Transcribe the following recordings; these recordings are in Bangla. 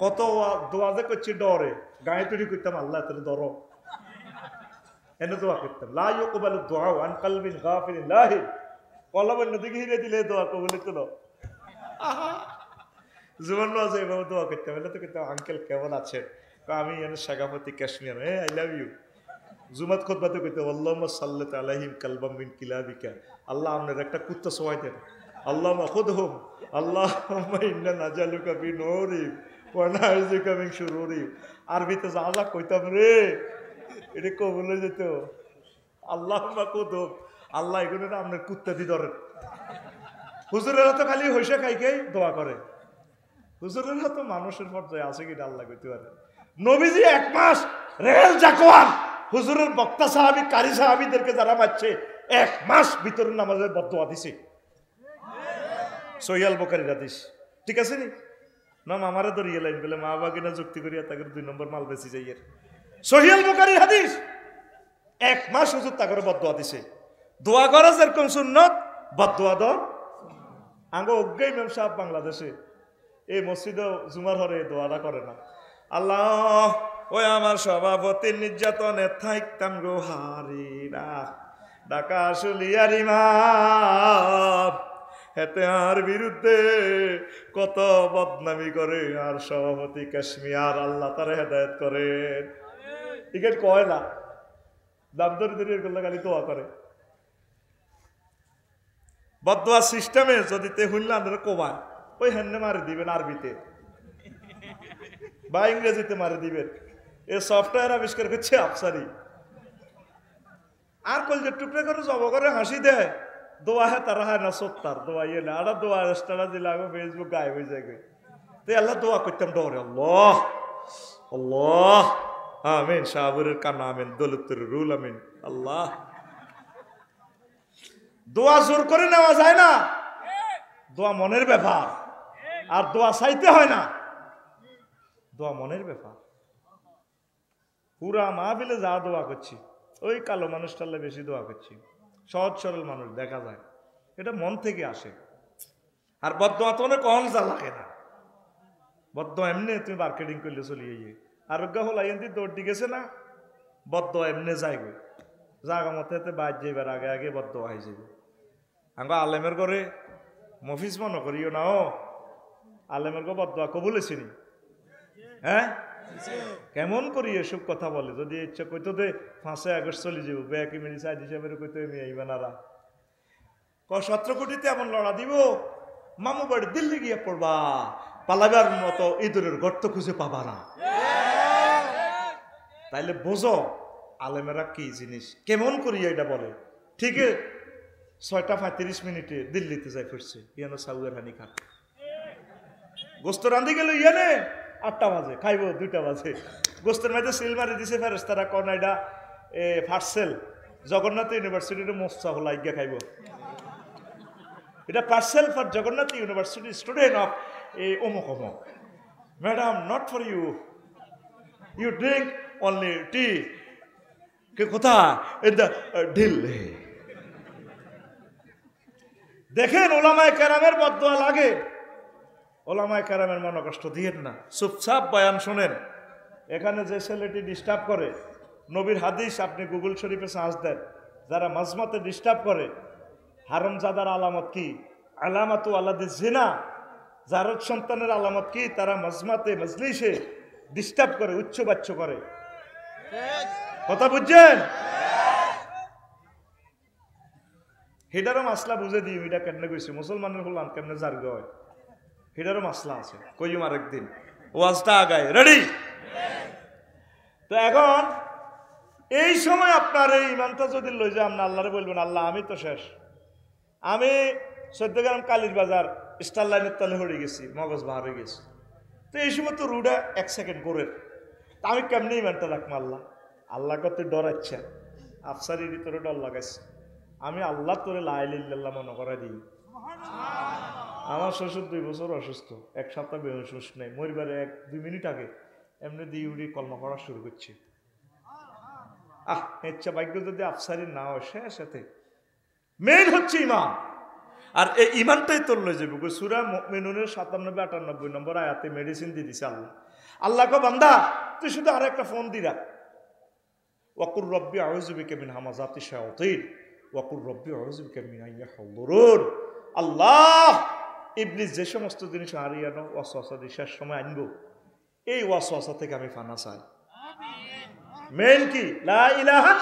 কত দোয়া যে করছি ডরে গায়ে তৈরি করতাম আল্লাহ তাহলে ধরো এনে দোয়া করতাম লা ইউকবালু দুআ আন কলবিন গাফিলিন লাহিন কলবের নদীকে হিরে দিলে দোয়া কবুল হতো না জীবন মাঝে এভাবে দোয়া করতাম এটা তো করতাম আঙ্কেল কেমন আছেন আমি শেখাপতি কাশ্মীর আই লাভ ইউ জুমাত খুতবাতে কইতে আল্লাহুম্মা সাল্লি আলাইহিম কালবাম মিন কিলাবিকা আল্লাহ আপনার একটা কুত্তা সওয়াই দেন আল্লাহুম্মা খুদহুম আল্লাহুম্মা ইন্না নাজালুকা ফি নূরিহিম ওয়া নাউযুকা মিন শুরুরিহিম আরবিতে যা যা কইতাম রে এটা কবুল হয়ে যেত আল্লাহুম্মা খুদহুম আল্লাহ এগুলো আপনার কুত্তা দি ধরেন হুজুরেরা তো খালি হইসা খাইকেই দোয়া করে হুজুরেরা তো মানুষের পর্যায়ে আছে কিনা আল্লাহ কইতে পারে নবীজি 1 মাস রেল জাকওয়ান হুজুরের বক্তা সাহাবী কারি সাহাবীদেরকে যারা মারছে 1 মাস ভিতরের নামাজের বদদোয়া দিছে সহিহ আল বুখারীর হাদিস ঠিক আছে নি না আমারে ধরিয়ে লাইন বলে মা বাবা কিনা যুক্তি করিয়া তাকে 2 নম্বর মাল বেশি যাইয়ের সহিহ আল বুখারীর হাদিস 1 মাস হুজুর তাকে বদদোয়া দিছে দোয়া করা যেরকম সুন্নাত বদদোয়া দাও আঙ্গ অজ্ঞ ইমাম সাহেব বাংলাদেশে এই মসজিদে জুমার হরে দোয়াটা করে না আল্লাহ ওই আমার সভাপতির নির্যাতনে থাকতাম গো হারিরা ঢাকা শুলিয়ার ইমাম হেতে আর বিরুদ্ধে কত বদনামি করে আর সভাপতি কাশ্মীর আল্লাহ তার হেদায়েত করেন টিকেট কয় না দাম দরি করলে খালি দোয়া করে বদদোয়া সিস্টেমে যদি তে হুনলে আপনারা কোবায় ওই হেন্নে মারি দিবেন আরবিতে বা ইংরেজিতে মারি দিবেন এই সফটওয়্যার আবিষ্কার করছে আফসারি আর কলজের টুকরে করে জব করে হাসি দেয় দোয়া হ্যাঁ তারা হয় না সত্তার দোয়া ইয়ে না আর দোয়া রেস্টারা দিলে আগে ফেসবুক গায়ে হয়ে যায় তো আল্লাহ দোয়া করতাম ডরে আল্লাহ আল্লাহ আমিন শাহবুরের কান্না আমিন দৌলতের রুল আমিন আল্লাহ দোয়া জোর করে নেওয়া যায় না দোয়া মনের ব্যাপার আর দোয়া চাইতে হয় না দোয়া মনের ব্যাপার পুরা মাহফিলে যা দোয়া করছি ওই কালো মানুষটালে বেশি দোয়া করছি সহজ সরল মানুষ দেখা যায় এটা মন থেকে আসে আর বদদোয়া তো অনেক কম যা লাগে না বদদোয়া এমনি তুমি মার্কেটিং করলে চলিয়ে গিয়ে আরোগ্য হল আইন দৌড় দি গেছে না বদদোয়া এমনি যাইবে জাগা মতে বাদ যাইবার আগে আগে বদদোয়া হয়ে যাবে আঙ্গ আলেমের ঘরে মফিজ মনে করিও না ও আলেমের গো বদদোয়া কবুল হয়েছিনি হ্যাঁ কেমন করি এসব কথা বলে যদি ইচ্ছা কইতো দে 5 আগস্ট চলে যাবো ব্যাকি মিনি সাইড হিসাবে কইতো আমি আইবানারা 17 কোটিতে এমন লড়া দিব মামু বাড়ি দিল্লি গিয়ে পড়বা পালাবার মতো ইঁদুরের গর্ত খুঁজে পাবা না তাইলে বোঝো আলেমেরা কি জিনিস কেমন করি এটা বলে ঠিক 6:35 দিল্লিতে যাই ফিরছে ইয়ানো সাউয়ের হানি খা গোস্ত রান্ধি গেল ইয়ানে 8টা বাজে খাইব 2টা বাজে গোস্তের মধ্যে সিল মারি দিছে ফেরেশতারা কোন এটা পার্সেল জগন্নাথ ইউনিভার্সিটির মোস্তা হল আজ্ঞা খাইব এটা parcel for Jagannath University student of অমুক অমুক madam not for you you drink only tea কে কোথা ইন দ্য দিল্লি দেখেন ওলামায়ে কেরামের বদদোয়া লাগে ওলামায়ে কেরামের মনে কষ্ট দিয়েন না চুপচাপ বয়ান শোনেন এখানে যে ছেলেটি ডিস্টার্ব করে নবীর হাদিস আপনি গুগল শরীফে সার্চ দেন যারা মাজমাতে ডিস্টার্ব করে হারামজাদার আলামত কি আলামাতু আলাদি জিনা জারত সন্তানের আলামত কি তারা মাজমাতে মজলিসে ডিস্টার্ব করে উচ্চবাচ্য করে কথা বুঝছেন হেডারও মাসলা বুঝে দিই এটা কেমনে কইছি মুসলমানের হলাম কেমনে জার্গ হয় হেডারও মাসলা আছে কইম আরেকদিন ওয়াজটা আগায় রেডি তো এখন এই সময় আপনার এই ইমানটা যদি লই যায় আপনি আল্লাহরে বলবেন আল্লাহ আমি তো শেষ আমি 14 গ্রাম কালীর বাজার স্টার লাইনের তলে হয়ে গেছি মগজ বাহার হয়ে গেছি তো এই সময় তো রুডা 1 সেকেন্ড করে আমি কেমনি ইমানটা রাখবো আল্লাহ আল্লাহ কত ডরাচ্ছে আফসারির ভিতরে ডর লাগাইছে আমি আল্লাহ তোরে লা ইলাহা ইল্লাল্লাহ মনে করে দিই আমার শ্বশুর 2 বছর অসুস্থ 1 সপ্তাহ বেহুশ নেই মরিবারে 1-2 মিনিট আগে এমনি দিউড়ি কলমা পড়া শুরু করছে ইচ্ছা ভাগ্য যদি আফসারি না হয় সাথে মেন হচ্ছে ইমান আর এই ইমানটাই তোর লয়ে যাবে সূরা মুমিনুনের 97-98 নম্বর আয়াতে মেডিসিন দিয়ে দিছে আল্লাহ আল্লাহ কো বান্দা তুই শুধু আর একটা ফোন দি রাখ, ওয়াকুর রব্বি আউযু বিকা মিন হামাযাতিশ শায়াতিন ওয়াকুর রব্বি আউযু বিকা মিন আন ইয়াহদুরুন। আল্লাহ, ইবলিস যে সমস্ত জিনিস হারিয়ানো ওয়াসওয়াসা দিশার সময় আনবো, এই ওয়াসওয়াসা থেকে আমি ফানা চাই। মেন কি? লা ইলাহা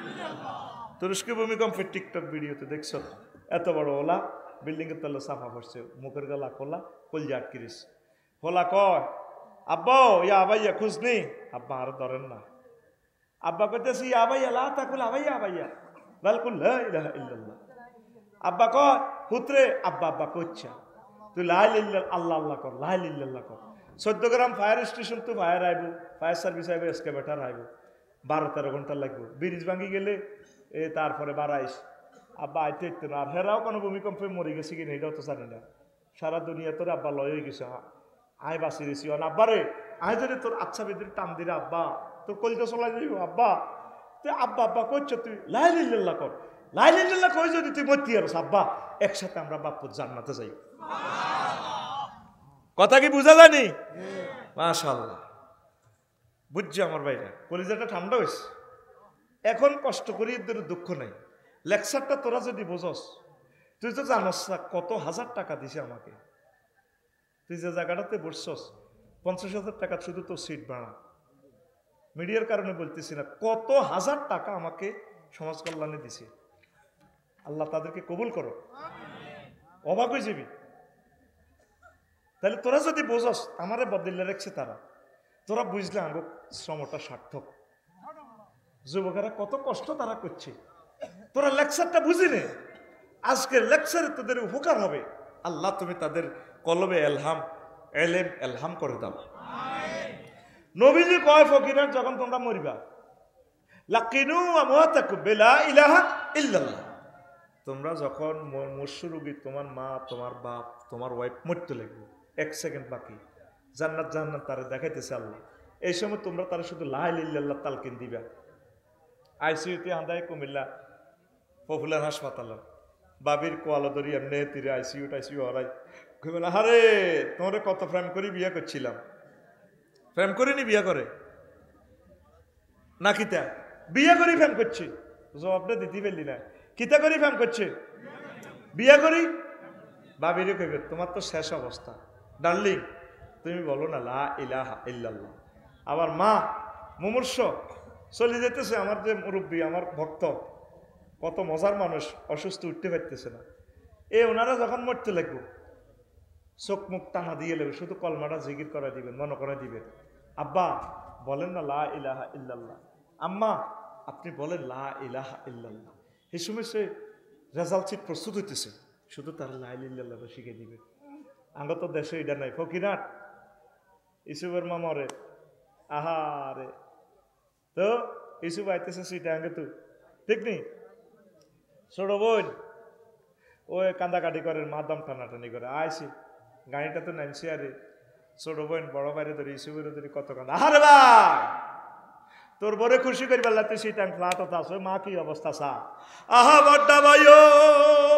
ইল্লাল্লাহ। তুরস্কে ভূমিকম্পের টিকটক ভিডিওতে দেখছো, এত বড় ওলা বিল্ডিং এর তলে সাফা করছে, মুখের গলা খোলা, কলজা আটকিরিস। হোলা কয় আব্বা ইয়া আবাইয়া খুঁজনি, আব্বা আর ধরেন না। আব্বা কইতেছি ইয়া আবাইয়া লা তাকুল আবাইয়া আবাইয়া বাল কুল লা ইলাহা ইল্লাল্লাহ। আব্বা কয় পুত্রে, আব্বা আব্বা কইছা তুই লা ইলাহা ইল্লাল্লাহ আল্লাহ আল্লাহ কর, লা ইলাহা ইল্লাল্লাহ কর। 14 গ্রাম ফায়ার স্টেশন তো ফায়ার আইব, ফায়ার সার্ভিস আইব, এসকেভেটার আইব, 12-13 ঘন্টা লাগবে। ব্রিজ ভাঙি গেলে তারপরে বাড়াইস। আব্বা আইতে ইতে না, আর হেরাও কোনো ভূমিকম্পে মরে গেছে কিনা এটাও তো জানি না। সারা দুনিয়া তোর আব্বা লয় হয়ে গেছে, আয় বাঁচিয়ে দিছি। আব্বারে আয় যদি তোর আচ্ছা বেদির টান দিলে আব্বা তোর কলিটা চলাই যাইব। আব্বা তুই আব্বা আব্বা কইছ, তুই লা ইলাহা ইল্লাল্লাহ কর, লা ইলাহা ইল্লাল্লাহ কই যদি তুই মরতি আর আব্বা একসাথে আমরা বাপ্পুর জান্নাতে যাই। কথা কি বুঝা জানি? মাশাআল্লাহ, বুঝছি আমার ভাইরা, কলিজাটা ঠান্ডা হয়েছে। এখন কষ্ট করি, এদের দুঃখ নাই। লেকচারটা তোরা যদি বোঝস, তুই তো জানস না কত হাজার টাকা দিছে আমাকে। তুই যে জায়গাটাতে বসছস 50,000 টাকা শুধু তোর সিট ভাড়া। মিডিয়ার কারণে বলতেছি না, কত হাজার টাকা আমাকে সমাজ কল্যাণে দিছে। আল্লাহ তাদেরকে কবুল করো, অবাক হয়ে যাবি। তাহলে তোরা যদি বোঝস আমারে বদলে রাখছে তারা, তোরা বুঝলে আমার শ্রমটা সার্থক। যুবকেরা কত কষ্ট তারা করছে, তোরা লেকচারটা বুঝি নে। আজকের লেকচারে তোদের উপকার হবে। আল্লাহ তুমি তাদের কলবে এলহাম করে দাও। নবীজি কয় ফকিরা, যখন তোমরা মরিবা লাকিনু আমওয়াতাকুম বিলা ইলাহা ইল্লাল্লাহ, তোমরা যখন মরশু রোগী, তোমার মা, তোমার বাপ, তোমার ওয়াইফ মরতে লাগবে, 1 সেকেন্ড বাকি, জান্নাত জাহান্নাম তারা দেখাইতেছে আল্লাহ। এই সময় তোমরা তারা শুধু লা ইলাহা ইল্লাল্লাহ তালকিন দিবা। আইসিইউতে হাঁদায় কুমিল্লা পপুলার হাসপাতাল, বাবির কোয়ালদরি এমনি তীরে আইসিইউ হরাই বলে, আরে তোমারে কত প্রেম করি বিয়ে করছিলাম, প্রেম করিনি বিয়ে করে না কিতা বিয়ে করি প্রেম করছি। জবাবটা দিতে পারলি না, কিতা করি প্রেম করছে, বিয়ে করি। বাবিরে কইবে তোমার তো শেষ অবস্থা ডার্লিং, তুমি বলো না লা ইলাহা ইল্লাল্লাহ। আবার মা মুমূর্ষ চলে যেতেছে, আমার যে মুরব্বী, আমার ভক্ত, কত মজার মানুষ, অসুস্থ উঠতে পারতেছে না। ওনারা যখন মরতে লাগবে, চোখ মুখ টানা দিয়ে লাগবে, শুধু কলমাটা জিকির করে দিবেন, মনে করে দিবেন, আব্বা বলেন না লা ইলাহা ইল্লাল্লাহ, আম্মা আপনি বলেন লা ইলাহা ইল্লাল্লাহ। এই সময় সে রেজাল্ট সিট প্রস্তুত হইতেছে, শুধু তার লা ইলাহা ইল্লাল্লাহ শিখে দিবে। আমরা তো দেশে এটা নাই। ফকিরাট ইসুফের মা মরে, আহারে তো ইসুফ আইতেছে সিটা আগে তো ঠিক নেই, ছোট বোন ওই কান্দাকাটি করে, মাদাম টানাটানি করে, আইসি গাড়িটা তো নামছি, আরে ছোট বোন বড় বাইরে ধরে ইসুফের ধরে কত কান্দা, আরে ভাই তোর বরে খুশি করি বেলা তুই সিটা ফ্লাট আছে, মা কি অবস্থা চা, আহা বড্ডা ভাই ও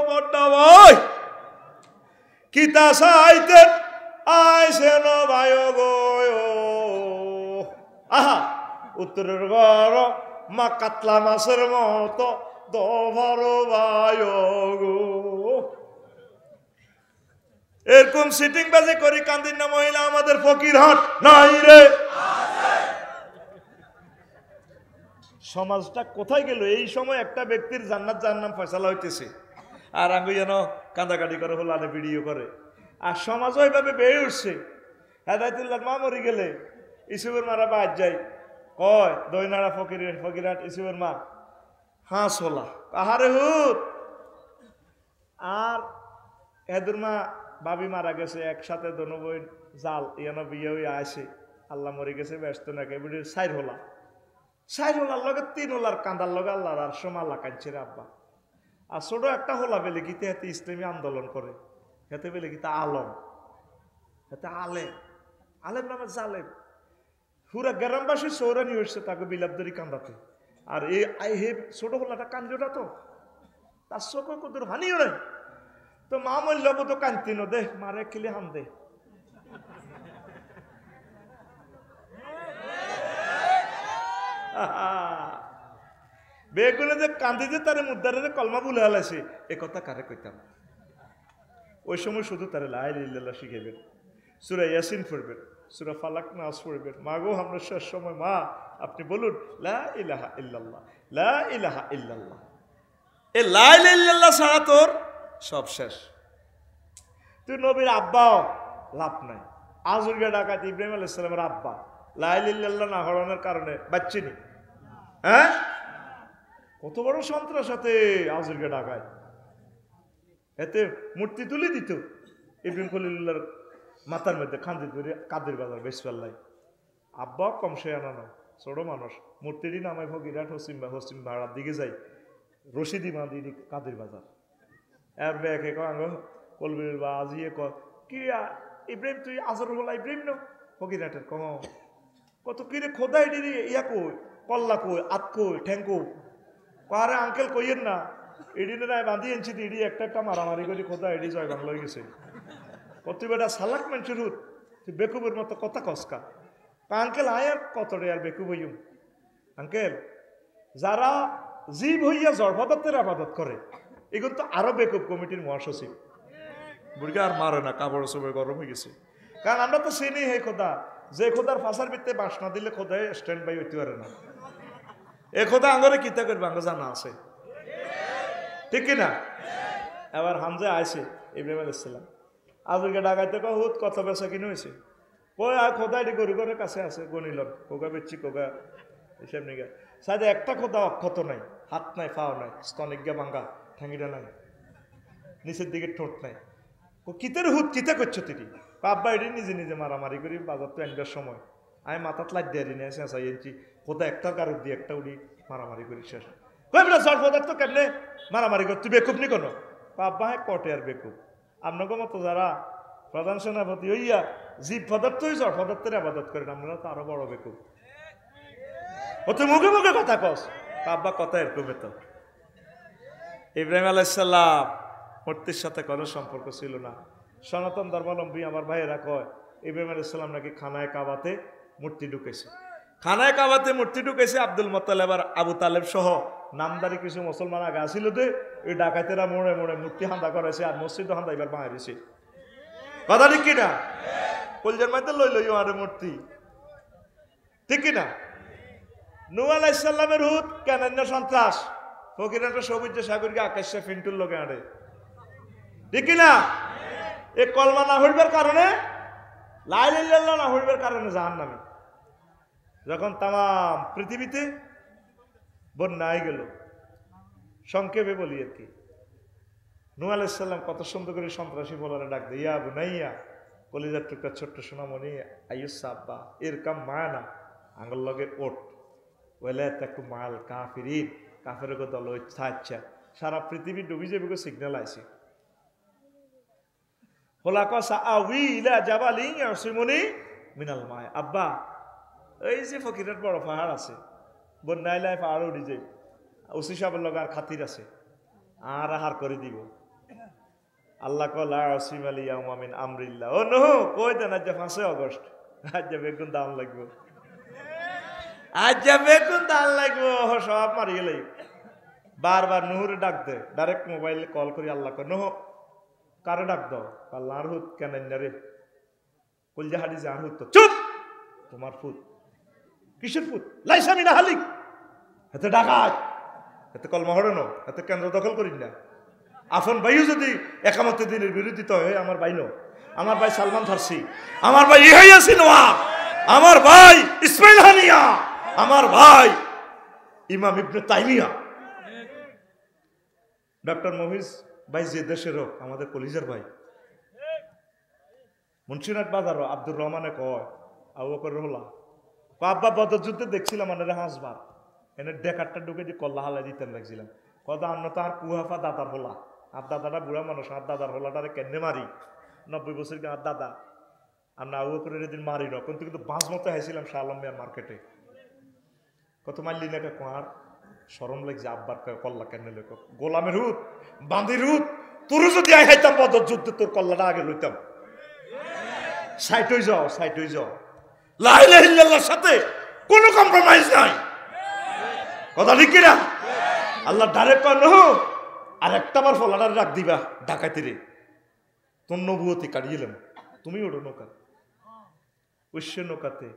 বড্ডা ভাই কিতা চাইতে আইসে ন ভাই গো, আহা উত্তরের ঘর মা কাতলা মাছের মতো দভর ভাই গো। এরকম সিটিং বাজে করি কান্দিন না মহিলা আমাদের ফকিরহাট নাই রে। সমাজটা কোথায় গেল? এই সময় একটা ব্যক্তির জান্নাত জাহান্নাম ফয়সালা হইতেছে, আর আঙ্গুই যেন কান্দাকাটি করে, হলো আনে ভিডিও করে, আর সমাজও এইভাবে বেড়ে উঠছে। হেদায়তুল্লাহ মা মরি গেলে ইসুফের মারা বাদ যায়, কয় দইনাড়া ফকিরহাট ইসুফের মা হাঁস হলা আহারে হুত। আর এদের মা বাবি মারা গেছে, একসাথে দোনো বই জাল ইয়ান বিয়ে হয়ে আসে, আল্লাহ মরে গেছে ব্যস্ত নাকি বুড়ির সাইর হোলার লগে 3 হোলার কান্দার লগে আল্লাহর আর সোমাল্লা কাঁদছে রে আব্বা। আর ছোট একটা হোলা বেলে গীতে হাতে ইসলামী আন্দোলন করে, হেতে বেলে গীতা আলম, হেতে আলেম নামে জালেম, পুরা গ্রামবাসী সৌরানি হচ্ছে তাকে বিলাপদারি কান্দাতে। আর এই হে ছোট হোলাটা কান্দটা তো তার চোখে কত হানিও নাই, তো মা মূল্য তো কান্তি ন দে মারে খেলে হান দে, বেগুনে যে কান্দিতে তারে মুদ্দারে কলমা বলে হালাইছে এ কথা কারে কইতাম। ওই সময় শুধু তারে লা ইলাহা ইল্লাল্লাহ শিখাইবেন, সূরা ইয়াসিন পড়বেন, সূরা ফালাক নাস পড়বেন। মা গো আমরা শেষ সময় মা আপনি বলুন লা ইলাহা ইল্লাল্লাহ, লা ইলাহা ইল্লাল্লাহ। এ লা ইলাহা ইল্লাল্লাহ ছাড়া তোর সব শেষ। তুই নবীর আব্বাও লাভ নাই। আজুরগা ডাকাত ইব্রাহিম আলাইহিস সালামের আব্বা লা ইলাহা ইল্লাল্লাহ না হরণের কারণে বাচ্চিনি। হ্যাঁ, কত বড় সন্ত্রাস সাথে আজুরগা ডাকাত। এতে মূর্তি তুলে দিত ইব্রাহিম খলিলুল্লাহর মাথার মধ্যে খান্দি ধরে কাদের বাজার বেসপাল্লাই। আব্বা কম সে আনানো ছোট মানুষ, মূর্তিটি নামাই ফকিরাট হসিম ভাড়ার দিকে যাই, রশিদি বাঁধি কাদের বাজার। এর ব্যাকে কাঙ্গ কলবির বা আজিয়ে কি ইব্রাহিম তুই আজর বলা ইব্রাহিম ন ফকিরাটের কত কিরে খোদাই ডিরি ইয়া কই কল্লা কই আত কই ঠ্যাং কই কারে আঙ্কেল কইয়েন না এডিনে নাই বাঁধি আনছি ইডি একটা মারামারি করি খোদা এডি জয় বাংলা হয়ে গেছে। কত বেটা সালাক মানুষের হুত তুই বেকুবের মতো কথা কসকা আঙ্কেল আয় আর কতটা আর বেকুব হইম। আঙ্কেল যারা জীব হইয়া জড়পদার্থের আবাদত করে এগুলো তো আরো বেকুব কমিটির মহাসচিব বুড়িকে আর মারে না, কাপড় সবাই গরম হয়ে গেছে। কারণ আমরা তো চিনি হে খোদা যে খোদার ফাঁসার ভিত্তিতে বাস না দিলে খোদায় স্ট্যান্ড বাই হইতে পারে না। এ খোদা আঙ্গরে কিতা করবে আঙ্গ জানা আছে, ঠিক কিনা? এবার হামজা আইছে ইব্রাহিম আলাইহিস সালাম আজকে ডাকাইতে হুত কত বেচা কিনে হয়েছে কই আর খোদা এটি গরু ঘরের কাছে আছে গনিল কোকা বেচছি কোকা হিসাব নিগা সাইডে একটা খোদা অক্ষত নাই, হাত নাই, পাও নাই, স্তনিজ্ঞা ভাঙ্গা, ঠ্যাঙ্গিটা নাই, নিচের দিকে ঠোঁট নাই। কিতের হুত কিতে করছো তিনি বাব্বা এটি নিজে নিজে মারামারি করি বাজার তো এনবার সময় আমি মাথাত লাইট দিয়ে নিয়ে চেঁচাই এনছি খোদা একটার কারোর দিয়ে একটা উড়ি মারামারি করি শেষ। কই বলে জল পদার্থ কেমনে মারামারি কর তুই বেকুব নি কোনো বাব্বা হ্যাঁ কটে আর বেকুব। আপনাকে মতো যারা প্রধান সেনাপতি হইয়া জীব পদার্থই জড় পদার্থের আবাদত করেন আপনারা তো আরো বড় বেকুব। ও তুই মুখে মুখে কথা কস বাব্বা কথা এরকম তো। ইব্রাহিম আলাইহিস সালাম মূর্তির সাথে কোনো সম্পর্ক ছিল না। সনাতন ধর্মাবলম্বী আমার ভাইয়েরা কয় ইব্রাহিম আলাইহিস সালাম নাকি খানায় কাবাতে মূর্তি ঢুকেছে। খানায় কাবাতে মূর্তি ঢুকেছে আব্দুল মুত্তালিব আর আবু তালেব সহ নামদারি কিছু মুসলমান আগে আসিল দে ওই ডাকাতেরা মোড়ে মোড়ে মূর্তি হান্দা করেছে আর মসজিদ হান্দা এবার বাঁধেছে। কথা ঠিক কিনা? কলজার মাইতে লই লই আর মূর্তি, ঠিক কিনা? নূহ আলাইহিস সালামের হুত কেন সন্ত্রাস ফকিরাটা সবুজ সাগরকে আকাশে ফিন্টুর লোকে আড়ে, ঠিক কিনা? এই কলমা না হইবার কারণে লা ইলাহা ইল্লাল্লাহ না হইবার কারণে জাহান্নামে। যখন তাম পৃথিবীতে বন্যা হয়ে গেল, সংক্ষেপে বলি আর কি, নূহ আলাইহিস সালাম কত সুন্দর করে সন্ত্রাসী বলারে ডাক দেয় ইয়া বুনাইয়া কলিজার টুকরা ছোট্ট সোনামণি আইয়ুস আব্বা এর কাম মায়ানা আঙ্গল লগে ওট ওইলে একটু মাল কাফিরিন কাফের দল ইচ্ছা ইচ্ছা সারা পৃথিবী ডুবি যাবে সিগন্যাল আইছে হোলা কসা আউই ইলা জাবালিন ইয়াসিমুনি মিনাল মায়। আব্বা এই যে ফকিরের বড় পাহাড় আছে বন্যায় লাই পাহাড় উঠি যায় ওসি সাহেবের লগে আর খাতির আছে আর হার করে দিব। আল্লাহ কলা আসিম আলী ইয়াউমামিন আমরিল্লাহ। ও নো কই দেন আজ 5 আগস্ট আজ বেগুন দাম লাগবে, আজ বেগুন দাম লাগবে সব মারি গেলে বারবার নুহুরে ডাক দে ডাইরেক্ট মোবাইলে কল করি আল্লাহ কর নুহ কারে ডাক দাও আল্লাহ আর হুত কেন রে কলজা হাডি যে আর হুত তো চুপ তোমার ফুট কিসের ফুট লাইসামিনা হালিক এতে ডাকাত এতে কলমা হড়ানো এতে কেন্দ্র দখল করি না। আফন ভাইও যদি একামতে দিনের বিরোধিতা হয় আমার ভাই নো, আমার ভাই সালমান ফার্সি, আমার ভাই ইহাইয়া সিনোয়া, আমার ভাই ইসমাইল হানিয়া, আমার ভাই ইমাম ইবনে তাইমিয়া, ডক্টর মহিজ ভাই যে দেশের হোক আমাদের কলিজার ভাই, মুন্সিরহাট বাজার আব্দুর রহমানে কয় আবু বকর রহলা আব্বা বদর যুদ্ধে দেখছিলাম মানে হাসবার এনে ডেকারটা ঢুকে যে কল্লা হালাই দিতেন দেখছিলাম কথা অন্য তো আর কুহাফা দাদার হোলা আর দাদাটা বুড়া মানুষ আর দাদার হোলাটারে কেনে মারি 90 বছর আর দাদা আমরা আবু বকরের এদিন মারি না কিন্তু কিন্তু বাঁশ মতো হাইছিলাম শাহ আলম মিয়ার মার্কেটে কত মারলি না কোয়ার সরম লাগছে আব্বার কল্লা কেন লোক গোলামের হুত বাঁধির হুত তোর যদি আই হাইতাম বদর যুদ্ধে তোর কল্লাটা আগে লইতাম। সাইট হয়ে যাও লা ইলাহা ইল্লাল্লাহর সাথে কোনো কম্প্রোমাইজ নাই। কথা ঠিক কিনা? আল্লাহ ডাইরেক্ট কয় নহু আর একটা বার ফলাটার রাখ দিবা ডাকাইতে রে, তোর নবুয়তি কাটিয়েলাম, তুমি ওঠো নৌকা। উৎস নৌকাতে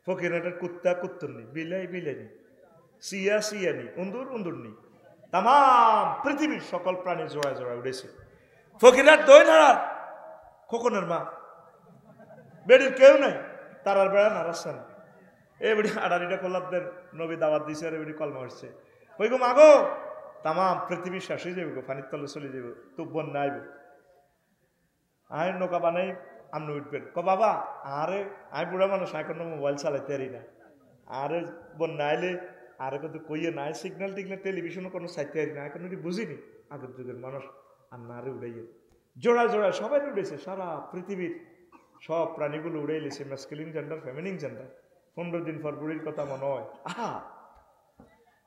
ফকিরাটার কুত্তা কুত্তরনি, বিলাই বিলাইনি, সিয়া সিয়ানি, উন্দুর উন্দুরনি, তাম পৃথিবীর সকল প্রাণী জোড়ায় জোড়ায় উঠেছে। ফকিরার দই নাড়ার খোকনের মা, বেড়ির কেউ নাই, তারার বেড়া নাড়াচ্ছে না। এ বেড়ি আড়াড়িটা কল্লাদের নবী দাওয়াত দিছে আর বেড়ি কলমা হচ্ছে, ওই গো মাগো তাম পৃথিবী শেষ হয়ে যাবে গো, পানির তলে চলে যাবে, তো বন্যা আইব, আয় নৌকা বানাই আপনি উঠবেন। ক বাবা আরে আমি বুড়া মানুষ এখন মোবাইল চালাইতে পারি না, আরে বন্যা আইলে আরে কত কইয়ে নাই, সিগন্যাল টিগন্যাল টেলিভিশনও কোনো চাইতে পারি না, এখন বুঝিনি আগের যুগের মানুষ। আর না আরে উড়াইয়ে জোড়া জোড়া সবাই উঠেছে, সারা পৃথিবীর সব প্রাণীগুলো উড়াই লেছে, ম্যাসকুলিন জেন্ডার ফেমিনিন জেন্ডার। 15 দিন পর বুড়ির কথা মনে হয়, আহা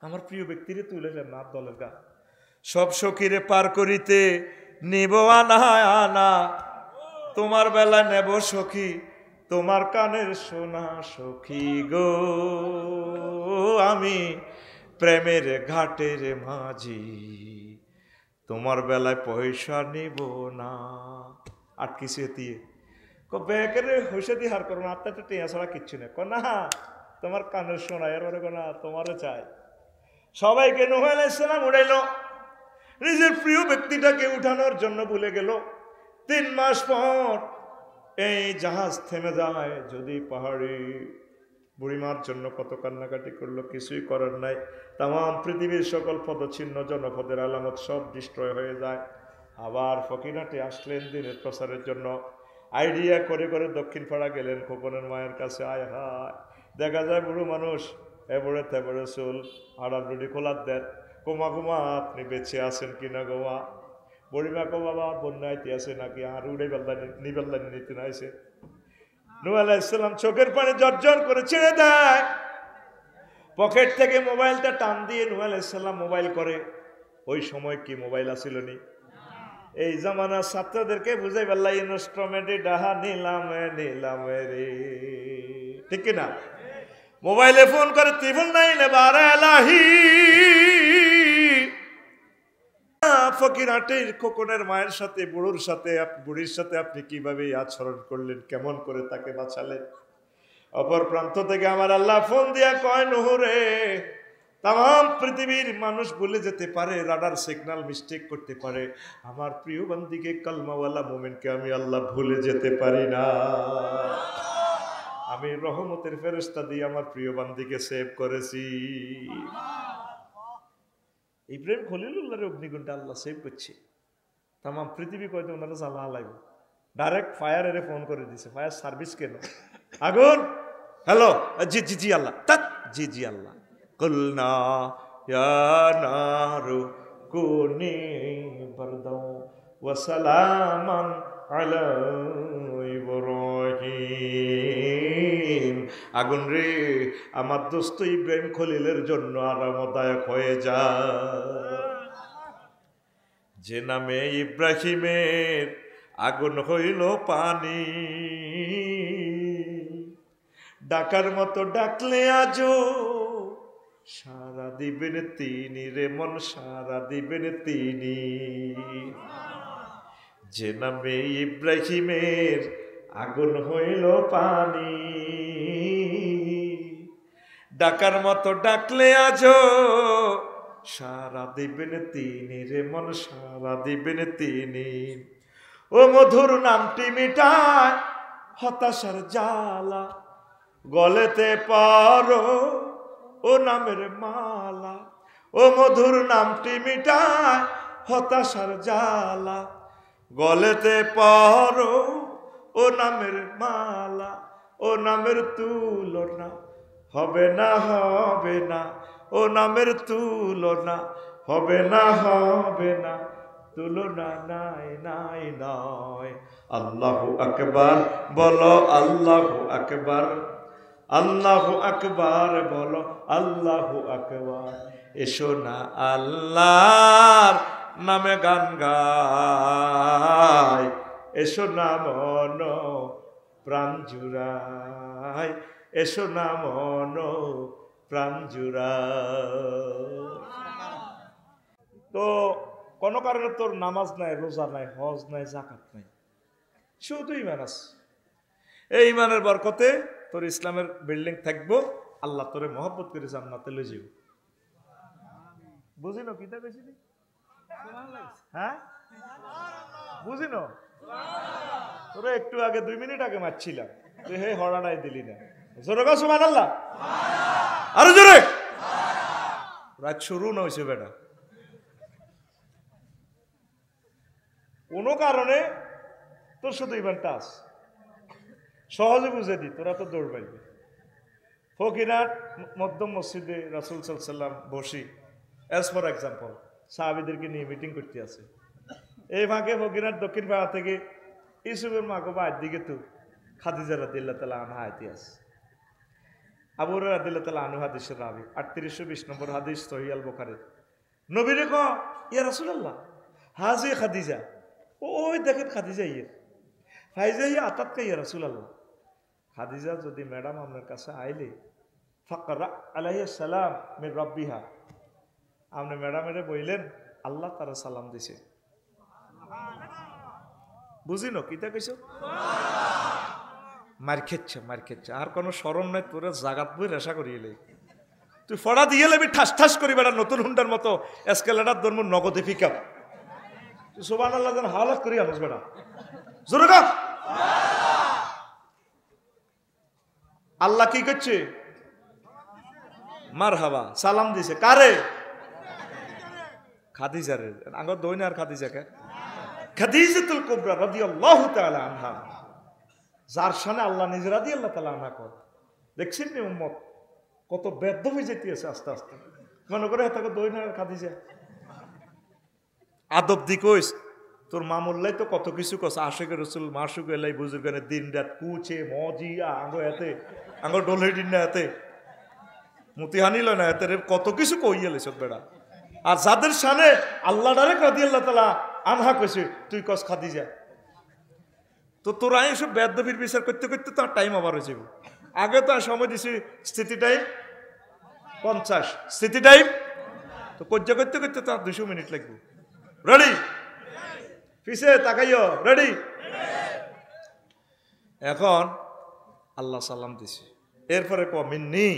আমার প্রিয় ব্যক্তিরে তুলেছেন না দলের গা, সব সখীরে পার করিতে নিব আনা আনা, তোমার বেলা নেব সখী তোমার কানের সোনা সখী গো, আমি প্রেমের ঘাটের মাঝি তোমার বেলায় পয়সা নিব না। আর কিছু দিয়ে বেকের হইসে দিয়ে হার করো না, আপনার টেয়া ছাড়া কিচ্ছু নেই, না তোমার কানের সোনা এর না তোমারও চাই। সবাইকে নূহ আলাইহিস সালাম উড়াইল, নিজের প্রিয় ব্যক্তিটাকে উঠানোর জন্য ভুলে গেল। 3 মাস পর এই জাহাজ থেমে যায়। যদি পাহাড়ি বুড়িমার জন্য কত কান্নাকাটি করলো, কিছুই করার নাই। তাম পৃথিবীর সকল পদচিহ্ন জনপদের আলামত সব ডিস্ট্রয় হয়ে যায়। আবার ফকিরহাটে আসলেন দিনের প্রচারের জন্য, আইডিয়া করে করে দক্ষিণ পাড়া গেলেন খোকনের মায়ের কাছে। আয় হায়, দেখা যায় বুড়ো মানুষ এবারে তেবারে চুল, আড়াডুডি খোলার দেন, কোমা কোমা আপনি বেঁচে আছেন কিনা গোমা? বুড়িমা কো বাবা বন্যাইতে আছে নাকি, আর উড়ে বেলদানি নিবেলদানি নিতে নাইছে। নূহ আলাইহিস সালাম চোখের পানি জর্জর করে ছেড়ে দেয়, পকেট থেকে মোবাইলটা টান দিয়ে নূহ আলাইহিস সালাম মোবাইল করে। ওই সময় কি মোবাইল আসিল নি? এই জামানার ছাত্রদেরকে বুঝাই পারলা, ইনস্ট্রুমেন্টে ডাহা নিলামে নিলামে রে, ঠিক কিনা? মোবাইলে ফোন করে ত্রিভুল নাই নেবার এলাহি। ফকিরহাটের খোকনের মায়ের সাথে বুড়োর সাথে বুড়ির সাথে আপনি কিভাবে আচরণ করলেন, কেমন করে তাকে বাঁচালেন? অপর প্রান্ত থেকে আমার আল্লাহ ফোন দিয়া কয়, নূহ রে, তাম পৃথিবীর মানুষ ভুলে যেতে পারে, রাডার সিগন্যাল মিস্টেক করতে পারে, আমার প্রিয় বান্দিকে কালমাওয়ালা মোমেনকে আমি আল্লাহ ভুলে যেতে পারি না। আমি রহমতের ফেরেশতা দিয়ে আমার প্রিয় বান্দিকে সেভ করেছি। ইব্রাহিম খলিলুল্লাহর অগ্নিকুণ্ডে আল্লাহ সেভ করছে, তাম পৃথিবী কয়তো ওনারা জ্বালা লাগবে। ডাইরেক্ট ফায়ারে ফোন করে দিছে, ফায়ার সার্ভিস কেন? আগুন, হ্যালো, জি জি জি আল্লাহ, তাত জি জি আল্লাহ। কুলনা ইয়া নারু কুনি বারদাও ওয়া সালামান আলা ইব্রাহিম। আগুন রে, আমার দোস্ত ইব্রাহিম খলিলের জন্য আরামদায়ক হয়ে যা। যে নামে ইব্রাহিমের আগুন হইল পানি, ডাকার মতো ডাকলে আজো সারা দিবেন তিনি রে মন, সারা দিবেন তিনি। যে নামে ইব্রাহিমের আগুন হইল পানি, ডাকার মতো ডাকলে আজো সারা দিবেন তিনি রে মন, সারা দিবেন তিনি। ও মধুর নামটি মিটায় হতাশার জ্বালা, গলেতে পারো ও নামের মালা। ও মধুর নামটি মিটায় হতাশার জ্বালা, গলেতে পারো ও নামের মালা। ও নামের তুলনা হবে না হবে না, ও নামের তুলনা হবে না হবে না, তুলনা নাই নাই নয়। আল্লাহু আকবার বলো, আল্লাহু আকবার, আল্লাহু আকবার বলো, আল্লাহু আকবার। এসো না আল্লাহর নামে গান গায়, এসো না মন প্রাণ জুড়ায়, এসো না মন প্রাণ জুড়া। তো কোনো কারণে তোর নামাজ নাই, রোজা নাই, হজ নাই, জাকাত নাই, শুধু ইমান আছে। এই ইমানের বরকতে তোর ইসলামের বিল্ডিং থাকবো, আল্লাহ তোরে মহব্বত করে জান্নাতে লই যাবো। বুঝিনো কিতা কইছিলি? হ্যাঁ বুঝিনো? তোরে একটু আগে 2 মিনিট আগে মারছিলাম, তুই হে হড়াটাই দিলি না। জোরে গো সুবহানাল্লাহ, আরো জোরে। রাত শুরু না হয়েছে বেটা, কোনো কারণে তোর শুধু ইমানটা আস। সহজে বুঝে দি, তোরা তো দৌড় পাইবি। ফকিরহাট মধ্যম মসজিদে রাসূল সাল্লাল্লাহু আলাইহি ওয়াসাল্লাম বসি, অ্যাজ ফর এক্সাম্পল সাহাবীদেরকে নিয়ে মিটিং করতে আছে। এই ফাঁকে ফকিরহাট দক্ষিণ পাড়া থেকে ইউসুফের মা গোবা দিকে তো খাদিজা রাদিয়াল্লাহু তাআলা আনহা আইতে আছে। আবু হুরায়রা রাদিয়াল্লাহু তাআলা আনহু হাদিসের রাবি, 3820 নম্বর হাদিস সহিহ আল বুখারী। নবীরে কো, ইয়া রাসূলুল্লাহ হাজি খাদিজা, ওই দেখেন খাদিজা ইয়ে ফাইজা ইয়া আতাতকা ইয়া রাসূলুল্লাহ। খাদিজা যদি ম্যাডাম আপনার কাছে আইলে ফাকরা আলাইহিস সালাম মির রাব্বিহা, আপনি ম্যাডামেরে বললেন আল্লাহ তারা সালাম দিছে। বুঝিনো কিতা কইছো? মার খেচ্ছে আর কোনো শরম নাই, তোরা জাগাত বই রেশা করিয়ে তুই ফড়া দিয়ে লেবি ঠাস ঠাস করি বেড়া নতুন হুন্ডার মতো এসকেলেটার ধর্ম নগদে ফিকাপ। তুই সুবহানাল্লাহ যেন হালাত করি আনস বেড়া, জোরে গা। আল্লাহ কি করছে? মারহাবা সালাম দিছে কারে? খাদিজারে। আগর দইনা আর খাদিজাকে, খাদিজাতুল কুবরা রাদিয়াল্লাহু তাআলা আনহা, যার শানে আল্লাহ নিজে রাদিয়াল্লাহু তাআলা আনহা কর। দেখছেন নি উম্মত কত ব্যর্থ হয়ে যেতেছে আস্তে আস্তে। মনে করে তাকে দইনা আর খাদিজা আদব দি কইস, তোর মামুল্লাই তো কত কিছু কস, আশেকের রসুল মাসুক এলাই বুজুর্গানের দিন রাত কুচে মজিয়া আঙ্গো এতে আঙ্গো ডোলে দিন না এতে মুতিহানি লয় না এতে কত কিছু কইয়ালে সব বেড়া। আর যাদের শানে আল্লাহ ডাইরেক্ট রাদিয়াল্লাহু তাআলা আনহা কইছে তুই কস খাদিজা। তো তোরা এইসব বেদবির বিচার করতে করতে তো টাইম আবার হয়ে যাবে। আগে তো সময় দিছি স্থিতি টাইম 50, স্থিতি টাইম তো কজ্জা করতে করতে তো 200 মিনিট লাগবে। রেডি? পিছে তাকাইও, রেডি? এখন আল্লাহ সালাম দিছে, এরপরে ক মিন্নি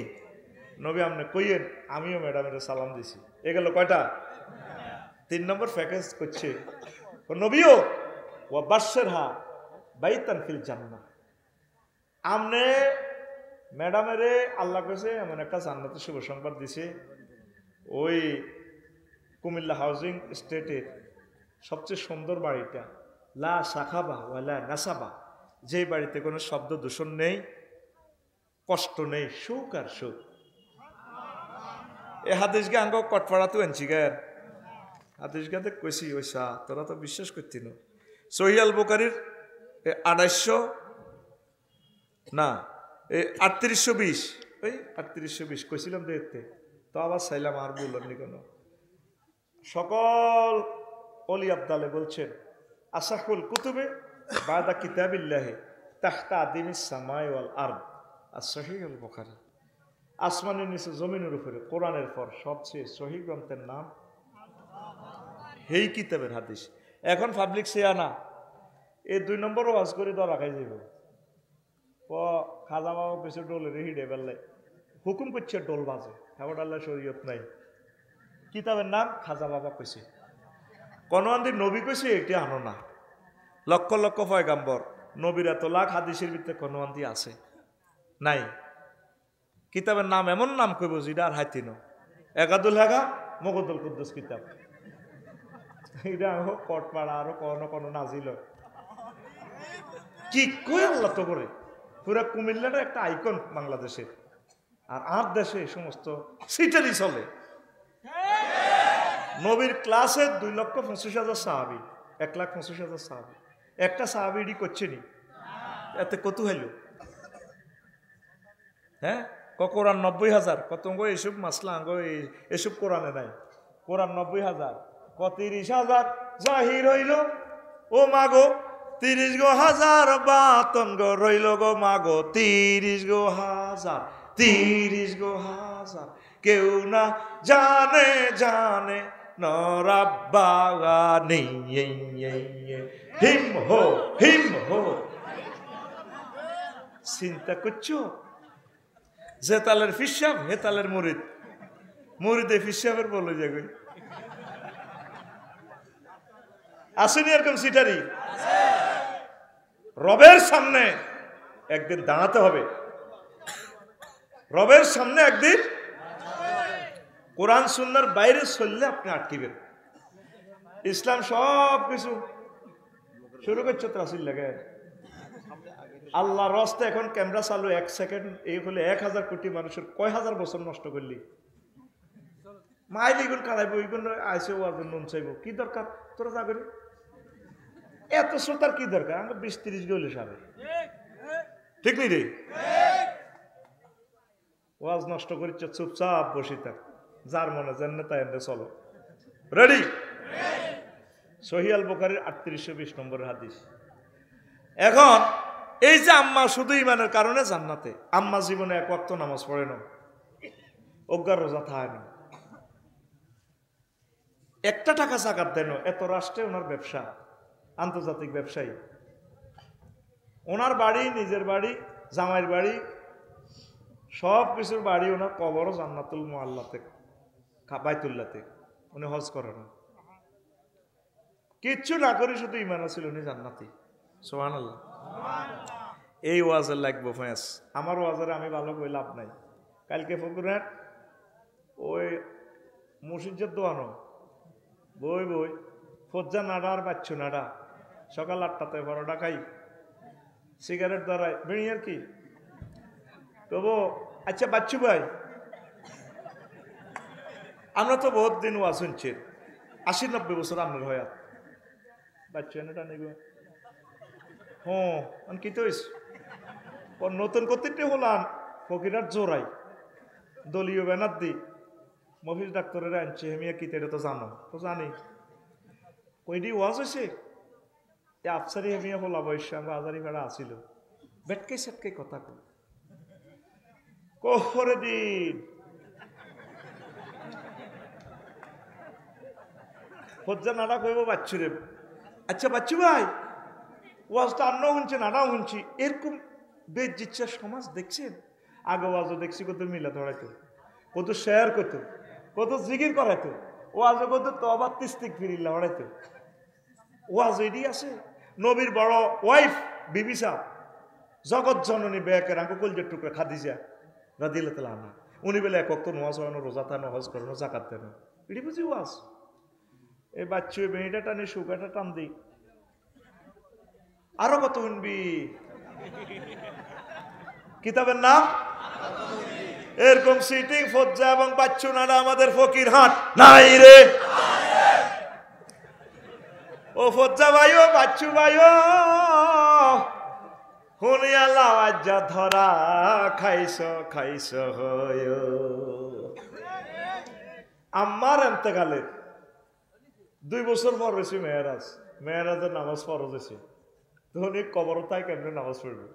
নবী আপনি কইয়েন আমিও ম্যাডামের সালাম দিছি। এ গেল কয়টা? 3 নম্বর প্যাকেজ করছে নবীও ওয়া বাশশিরহা বাইতান ফিল জান্নাহ। আমনে ম্যাডামেরে আল্লাহ কইছে এমন একটা জান্নাতের শুভ সংবাদ দিছে, ওই কুমিল্লা হাউজিং স্টেটের সবচেয়ে সুন্দর বাড়িটা, লা সাখাবা ওয়ালা নাসাবা, যে বাড়িতে কোনো শব্দ দূষণ নেই, কষ্ট নেই, সুখ আর সুখ। এ হাদিসকে আঙ্গ কটপাড়াতেও আনছি গায়ের হাদিসগাতে কইছি ওইসা তোরা তো বিশ্বাস করতি না। সহিহ আল বুখারীর 2800 না 3820, ওই 3820 কইছিলাম দেখতে তো আবার চাইলাম আর বললাম কেন। সকল অলি আবদালে বলছেন আসাহুল কুতুবে বাদা কিতাবিল্লাহি তাহতা আদিমিস সামাই ওয়াল আরদ, সহিহ আল বুখারী। আসমানের নিচে জমিনের উপরে কোরআনের পর সবচেয়ে সহিহ গ্রন্থের নাম এই কিতাবের হাদিস। এখন পাবলিক সিয়ানা এই 2 নম্বর ওয়াজ করে তো রাখাই যাব। খাজা বাবা বেশি ডোলে হিডে বেললে হুকুম করছে ডোল বাজে, হেবট আল্লাহ শরীয়ত নাই। কিতাবের নাম খাজা বাবা কইছে, কনওয়ান্দির নবী কইছে এটি আনো না। লক্ষ লক্ষ পয়গাম্বর নবীর এত লাখ হাদিসের ভিতরে কনওয়ান্দি আছে নাই? কিতাবের নাম এমন নাম কইব যেটা আর হাইতিনো একাদুল হাগা মগদুল কুদ্দুস কিতাব, এটা হোক কটপাড়া আরো কোনো নাজিল কি কই আল্লাহ তো করে। পুরা কুমিল্লাটা একটা আইকন বাংলাদেশের, আর দেশে এই সমস্ত সিটারই চলে। নবীর ক্লাসে 2,25,000 সাহাবি, 1,25,000 সাহাবি, একটা সাহাবি এডি করছে নি, এতে কত হইল? হ্যাঁ কোরআন 90,000, কত এইসব মাসলা আঙ্গ এসব কোরআনে নাই। কোরআন 90,000, 30,000 জাহির হইল। ও মাগো 30 গো হাজার বাতন গো রইল গো মাগো 30 গো হাজার 30 গো হাজার কেউ না জানে জানে নরাব্বাগানি হিম হো হিম হো। চিন্তা করছো যে তালের ফিসাব হে তালের মুরিদ, মুরিদে ফিসাবের বলে যাবে। আসেনি এরকম সিটারি? রবের সামনে একদিন দাঁড়াতে হবে, রবের সামনে একদিন। কোরআন সুন্নাহর বাইরে চললে আপনি আটকিবেন। ইসলাম সব কিছু শুরু করছে তাসিল লাগে। আল্লাহর রাস্তে এখন ক্যামেরা চালু 1 সেকেন্ড, এই হলে 1000 কোটি মানুষের কয় হাজার বছর নষ্ট করলি। মাইল এগুলো কালাইব, এগুলো আইসে ওয়াজ নুন চাইব, কি দরকার তোরা যা করি এত শ্রোতার কি দরকার? আমরা 20-30 গেলে সাবে, ঠিক নেই রে? ওয়াজ নষ্ট করিচ্ছে, চুপচাপ বসে থাক, যার মনে জান্নাত তাই এনে চলো। রেডি? সহিহ আল বুখারীর 3820 নম্বরের হাদিস। এখন এই যে আম্মা শুধু ইমানের কারণে জান্নাতে, আম্মা জীবনে 1 ওয়াক্ত নামাজ পড়ে না, অজ্ঞার রোজা থাকে না, একটা টাকা জাকাত দেন, এত রাষ্ট্রে ওনার ব্যবসা, আন্তর্জাতিক ব্যবসায়ী, ওনার বাড়ি, নিজের বাড়ি, জামাইয়ের বাড়ি, সব কিছুর বাড়ি, ওনার কবরও জান্নাতুল মুআল্লাতে, বাইতুল্লাতে, উনি হজ করে না, কিচ্ছু না করে শুধু ইমান ছিল, উনি জান্নাতি। সুবহানাল্লাহ। এই ওয়াজের লাগবো ফ্যাঁস, আমার ওয়াজের আমি ভালো করে লাভ নাই। কালকে ফকুরের ওই মুর্শিদের দোয়ানো বই বই ফজ্জা নাড়া আর বাচ্চু নাড়া, সকাল 8টাতে পরোটা খাই, সিগারেট ধরাই, বেড়ি আর কি তবু। আচ্ছা বাচ্চু ভাই, আমরা তো বহুত দিন ওয়াজ শুনছি, 80-90 বছর আপনার হয়া বাচ্চু এনেটা নিব। হ্যাঁ কি তো নতুন কর্তৃত্ব হলাম ফকিরার জোরাই দলীয় ব্যানার দি মফিজ ডাক্তারের আনছে, হেমিয়া কি এটা তো জানো, তো জানি কইডি ওয়াজ হয়েছে আফসারি হেমিয়া হলা বয়স, আমরা আজারি ভাড়া আসিল, বেটকে সেটকে কথা কই কোহরে দিন ফজ্জা নাড়া কইব বাচ্চুরে। আচ্ছা বাচ্চু ভাই, ওয়াজটা আন্নাও শুনছি নাড়াও শুনছি, এরকম বেজিচ্ছা সমাজ দেখছেন? আগে ওয়াজও দেখছি কত মিলা ধরাইতো, কত শেয়ার করতো, কত জিকির করাইতো, ওয়াজও কত তওবা ইস্তিগফার হরাইতো। ওয়াজ এডি আছে। নবীর বড় ওয়াইফ বিবি সাহেব, জগৎ জননী বেয়াকের আঙ্কু কলজের টুকরা খাদিজা রাদিয়াল্লাহু তাআলা আনহা, উনি বলে 1 ওয়াক্ত নামাজ পড়ানো, রোজা থানো, হজ করানো, যাকাত দেনো, এডি বুঝি ওয়াজ। এই বাচ্চু বেড়িটা টানে, সুগাটা টান দিই, আরো কত শুনবি। কিতাবের নাম এরকম সিটিং ফজ্জা এবং বাচ্চু নাড়া আমাদের ফকির হাট নাই রে। ও ফজ্জা ভাইও বাচ্চু ভাইও হুনিয়া লাওয়াজ্জা ধরা খাইছ খাইছ হয়। আমার এন্তেকালের 2 বছর পর হয়েছে মেয়েরাজ, মেয়েরাজের নামাজ ফরজ হয়েছে, তখন এই কবর তাই কেমনে নামাজ পড়বে।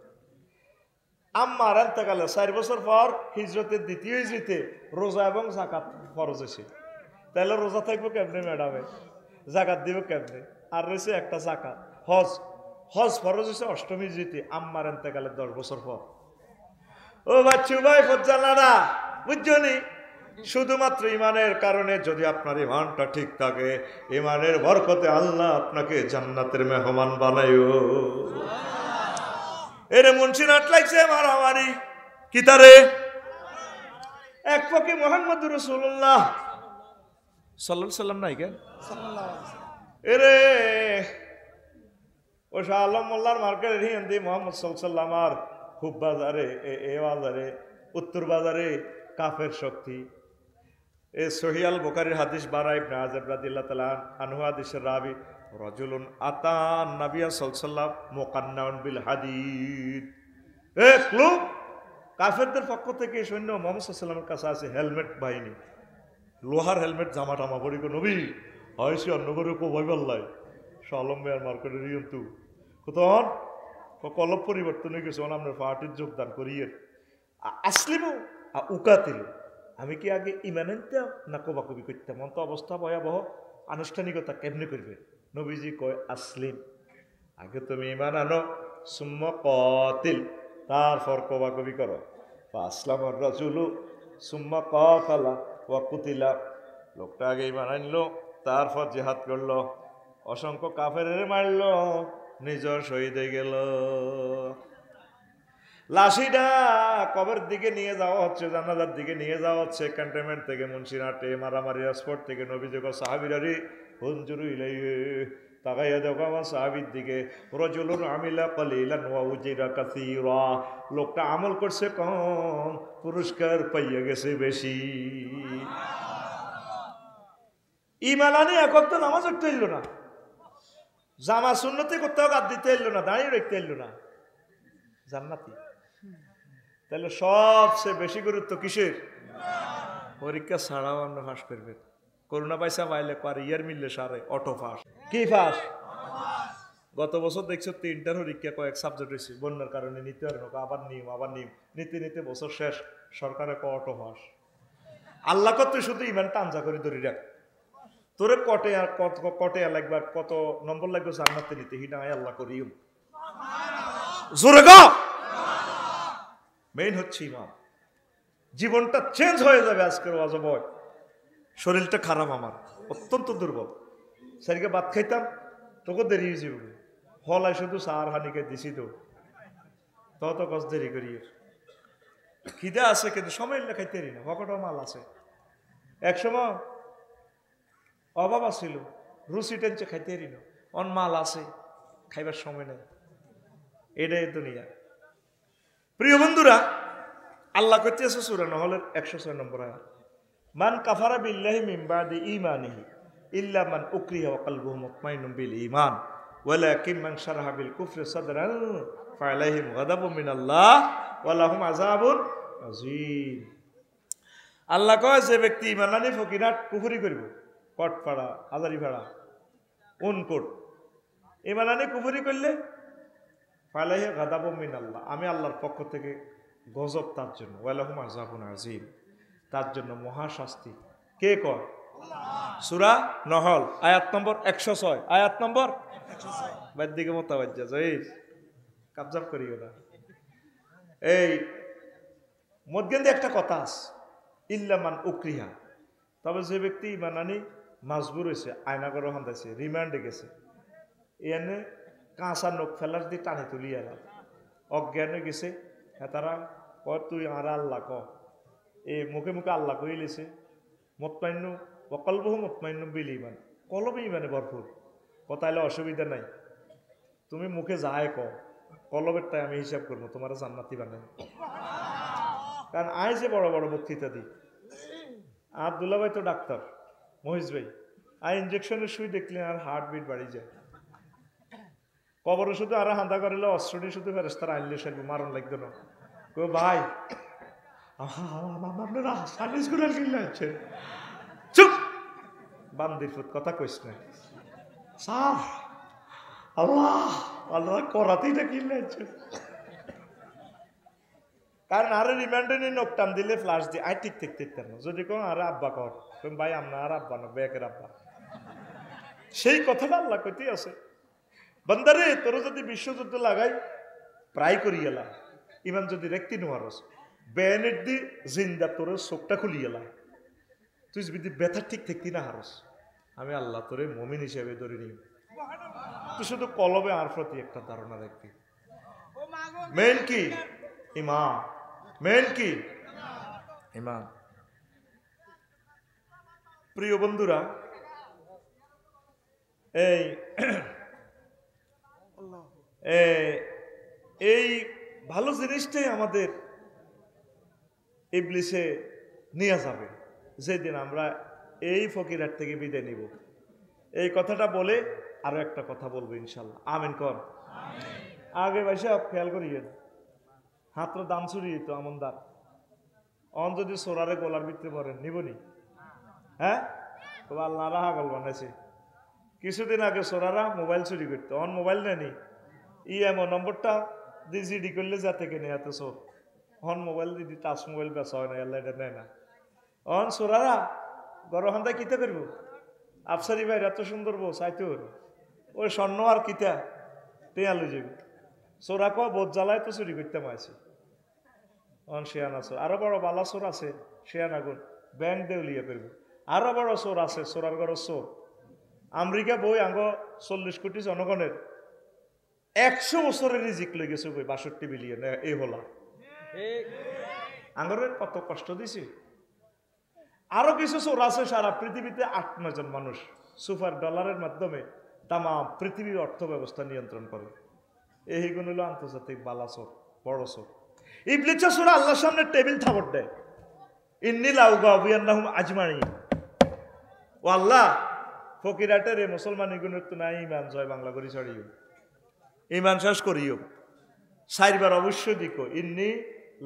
আম্মার এন্তেকালে 4 বছর পর হিজরতের 2য় হিজরিতে রোজা এবং জাকাত ফরজ হয়েছে, তাহলে রোজা থাকবো কেমনে ম্যাডামে, জাকাত দিব কেমনে? আর রয়েছে একটা জাকাত, হজ, হজ ফরজ হয়েছে 8ম হিজরিতে, আম্মার এন্তেকালের 10 বছর পর। ও বাচ্চু ভাই ফজ্জা নাড়া বুঝছো নি, শুধুমাত্র ইমানের কারণে যদি আপনার ইমানটা ঠিক থাকে, ইমানের বরকতে আল্লাহ আপনাকে জান্নাতের মেহমান বানাইও। এরে মুন্সি নাট লাগছে মারামারি কিতারে, এক পক্ষে মুহাম্মদুর রাসূলুল্লাহ সাল্লাল্লাহু আলাইহি সাল্লাম নাই কেন এরে ও শাহ আলম মোল্লার মার্কেট হিন্দি মোহাম্মদ সাল্লাল্লাহু আলাইহি সাল্লাম আর খুব বাজারে এ বাজারে উত্তর বাজারে কাফের শক্তি। এ সহিহ আল বুখারীর হাদিস বারা ইবনে আযাব রাদিয়াল্লাহু তাআলা আনহু হাদিসের রাবি রাজুলুন আতান নবিয়া সাল্লাল্লাহু আলাইহি ওয়াসাল্লাম মুকান্নাউন বিল হাদিদ। এক লোক কাফেরদের পক্ষ থেকে সৈন্য মুহাম্মদ সাল্লাল্লাহু আলাইহি ওয়াসাল্লামের কাছে আছে হেলমেট বাহিনী, লোহার হেলমেট জামা টামা পরি কো নবী হয়ছে অন্য করে কো ভয় পাল্লাই শালম মেয়ার মার্কেটের কিন্তু তখন কলব পরিবর্তন হয়ে গেছে, আমরা পার্টির যোগদান করি আসলিম উকাতিল। আমি কি আগে ইমান আনতাম না কবাকবি করতাম? অন্ত অবস্থা ভয়াবহ, আনুষ্ঠানিকতা কেমনে করবে? নবীজি কয় আসলিম, আগে তুমি ইমান আনো, সুম্মা কাতিল, তারপর কবাকবি করো। আসলামর রাসূলু সুম্মা কাতালা ওয়া কুতিলা, লোকটা আগে ইমান আনলো, তারপর জিহাদ করলো, অসংখ্য কাফেরের মারলো, নিজের শহীদ হয়ে গেল। লাশিটা কবর দিকে নিয়ে যাওয়া হচ্ছে, জানাজার দিকে নিয়ে যাওয়া হচ্ছে, ক্যান্টনমেন্ট থেকে মুন্সিরহাটে মারামারি স্পট থেকে নবীজি কয় সাহাবীরা হুনজুরু ইলাইহি, তাকাইয়া দেখো আমার সাহাবীর দিকে, রাজুলুন আমিলা কালিলান ওয়া উজিরা কাসীরা, লোকটা আমল করছে কম, পুরস্কার পাইয়া গেছে বেশি। ঈমান আনি এক ওয়াক্ত নামাজ পড়তে এলো না, জামা সুন্নতি করতে হাত দিতে এলো না, দাঁড়িয়ে রাখতে এলো না, জান্নাতি। তাহলে সবচেয়ে বেশি গুরুত্ব কিসের? পরীক্ষা ছাড়াও অন্য ফাঁস করবে। করোনা পয়সা পাইলে পারে ইয়ার মিললে সারে অটো ফাঁস। কি ফাঁস? গত বছর দেখছো 3টার পরীক্ষা কয়েক সাবজেক্ট হয়েছে, বন্যার কারণে নিতে পারে না, আবার নিয়ম নিতে নিতে বছর শেষ, সরকারে অটো ফাঁস। আল্লাহ কত শুধু ইমান টানজা করে ধরে রাখ, তোরে কটে লাগবে, কত নম্বর লাগবে জান্নাতে নিতে, হিনা আল্লাহ করিম জোরে গো। মেইন হচ্ছে ইমান। জীবনটা চেঞ্জ হয়ে যাবে আজকের ওয়াজ বয়। শরীরটা খারাপ আমার, অত্যন্ত দুর্বল, সেদিকে ভাত খাইতাম তোকে দেরি হয়েছে, হলাই শুধু সার হানিকে দিছি, তো তত কষ্ট দেরি করি, খিদে আছে কিন্তু সময় খাইতে না, ভকটাও মাল আছে। একসময় অভাব ছিল, রুচি টেনছে খাইতে না, অন মাল আছে, খাইবার সময় নেই, এটাই দুনিয়া। প্রিয় বন্ধুরা, আল্লাহ করতেছে সূরা নহলের 106 নম্বর আয়াত, মান কাফারা বিল্লাহি মিন বাদি ঈমানিহি ইল্লা মান উকরিহা ওয়া কলবুহু মুতমাইন্নুন বিল ঈমান ওয়ালাকিন মান শারাহা বিল কুফরি সাদরান ফাআলাইহিম গাদাবুম মিনাল্লাহ ওয়া লাহুম আযাবুন আযীম। আল্লাহ কয়, যে ব্যক্তি ঈমান আনি ফকিরহাট কুফরি করব, কটপাড়া, হাজারিপাড়া, উনকোট, ঈমান আনি কুফরি করলে ফালাইহি গাদাবুম মিনাল্লাহ, আমি আল্লাহর পক্ষ থেকে গজব তার জন্য, ওয়ালাহুম আযাবুন আযীম, তার জন্য মহাশাস্তি। কে কয়? সূরা নহল আয়াত নম্বর 106, আয়াত নম্বর 106। বাদ দিকে মোতাবাজ্জা জয়ীর কাবজাব করিও না। এই মধ্যে একটা কথা আছে, ইল্লা মান উকরিহা, তবে যে ব্যক্তি ঈমান আনি মাজবুর হয়েছে, আয়নাগর হন্দাইছে, রিমান্ডে গেছে, এনে কাঁচা নখ ফেলার দিয়ে টানি তুলিয়ে এলাম, অজ্ঞান হয়ে গেছে, তারা কয় তুই আর আল্লাহ ক, এ মুখে মুখে আল্লাহ কই লেছে, মুতমাইন্নু ওয়াকলবুহু মুতমাইন্নুন বিল ঈমান, কলবে ঈমানে ভরপুর, কথাইলে অসুবিধা নাই, তুমি মুখে যায় কলবেরটাই আমি হিসাব করবো, তোমার জান্নাতি বানাই। কারণ আয় যে বড় বড় বক্তৃতা দিই, আর দুলা ভাই তো ডাক্তার, মহিষ ভাই, আর ইঞ্জেকশনের সুই দেখলে আর হার্টবিট বাড়ি যায়, কবরে শুধু আর হান্দা করিলে অস্ত্রটি শুধু ফেরেস্তার আনলে সেরকম মারণ লাগতো না। কো ভাই আপনারা সার্ভিস করে কিনলে হচ্ছে, চুপ বান্দির ফুট কথা কইস না, স্যার আল্লাহ আল্লাহ করাতেই না কিনলে হচ্ছে। কারণ আরে রিমান্ডে নিয়ে নখ টান দিলে ফ্লাশ দিয়ে আই ঠিক ঠিক ঠিক না, যদি কোন আরে আব্বা কর, ভাই আমরা আর আব্বা না বেকের আব্বা, সেই কথাটা আল্লাহ কইতেই আছে, বান্দারে তোর যদি বিশ্বযুদ্ধ লাগাই প্রায় করি এলা, ইমান যদি রেখতি নোয়ারস বেনেট দি জিন্দা তোর চোখটা খুলিয়ে এলা, তুই যদি ব্যথা ঠিক থাকতি না হারস, আমি আল্লাহ তোরে মুমিন হিসেবে ধরে নিই। তুই শুধু কলবে আর প্রতি একটা ধারণা রাখবি, মেন কি ইমান, মেন কি ইমান। প্রিয় বন্ধুরা, এই ভালো জিনিসটাই আমাদের ইবলিসে নিয়ে যাবে যেদিন আমরা এই ফকিরহাট থেকে বিদায় নিব। এই কথাটা বলে আরো একটা কথা বলবো ইনশাল্লাহ, আমিন কর। আগে বসে খেয়াল করিয়েন, হাতর দাম চুরি তো আমন দাম, অন যদি সোরারে গলার ভিতরে পড়েন নিবনি, হ্যাঁ আল্লাহ রাহা গল বানাইছে। কিছুদিন আগে সোরারা মোবাইল চুরি করতো, অন মোবাইল নেনি, ইএমও নম্বরটা দিয়ে জিডি করলে যাতে কেনে এত চোর হন মোবাইল দিদি টাচ মোবাইল বেচা হয় না আল্লাহ এটা নেয় না অন সোরারা গরহান্দায় কিতা করব আফসারি ভাই এত সুন্দর বউ চাইতে হল ওই স্বর্ণ আর কিতা টেয়া লই যাবি চোরা ক বোধ জ্বালায় তো চুরি করতে মাইছি অন শেয়ানা চোর আরো বড় বালা চোর আছে শেয়ানা গুণ ব্যাংক দেউলিয়া করবো আরো বড় চোর আছে চোরার ঘর চোর আমেরিকা বই আঙ্গ 40 কোটি জনগণের 100 বছরের রিজিক লই গেছে বই 62 বিলিয়ন এই হলা আঙ্গরে কত কষ্ট দিছি আরো কিছু চোর আছে সারা পৃথিবীতে 8-9 জন মানুষ সুপার ডলারের মাধ্যমে তাম পৃথিবীর অর্থ ব্যবস্থা নিয়ন্ত্রণ করে এইগুলো হলো আন্তর্জাতিক বালা চোর বড় চোর ইবলিস সূরা আল্লাহর সামনে টেবিল থাপড় দেয় ইন্নী লাউগাবিয়ান্নাহুম আজমাইন ও আল্লাহ ফকিরাটের এই মুসলমান এগুলোর তো নাই ইমান জয় বাংলা করি ছড়িও ইমান শেষ করিও 4 বার অবশ্যই দিকো ইন্নী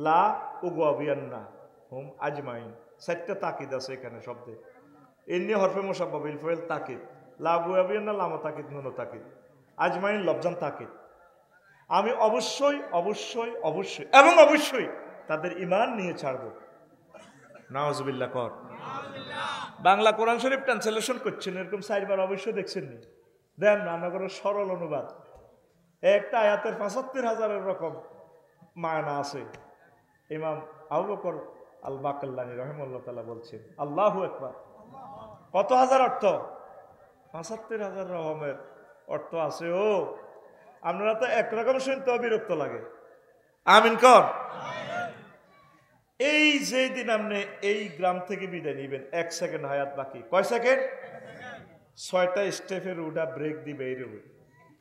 লা উগাবিয়ান্না হুম আজমাইন 4টা তাকিদ আছে এখানে শব্দে ইন্নী হরফে মুসাব্বাহ বিল ফাইল তাকিদ লা উগাবিয়ান্না লাম তাকিদ নুন তাকিদ আজমাইন লফজান তাকিদ আমি অবশ্যই অবশ্যই অবশ্যই এবং অবশ্যই তাদের ঈমান নিয়ে ছাড়বো নাউজুবিল্লাহ কর বাংলা কোরআন শরীফ ট্রান্সলেশন করছেন এরকম 4 বার অবশ্যই দেখছেন নি দেন রান্নাঘরের সরল অনুবাদ একটা আয়াতের ৭৫,০০০ রকম মায়না আছে ইমাম আবু বকর আল বাকাল্লানি রাহিমাহুল্লাহ তাআলা বলছেন আল্লাহু আকবার কত হাজার অর্থ ৭৫,০০০ রকমের অর্থ আছে ও আপনারা তো একরকম শুনতে বিরক্ত লাগে আমিন কর এই যে দিন আপনি এই গ্রাম থেকে বিদায় নিবেন 1 সেকেন্ড হায়াত বাকি কয় সেকেন্ড 6টা স্টেপে রুডা ব্রেক দিবে এই রুড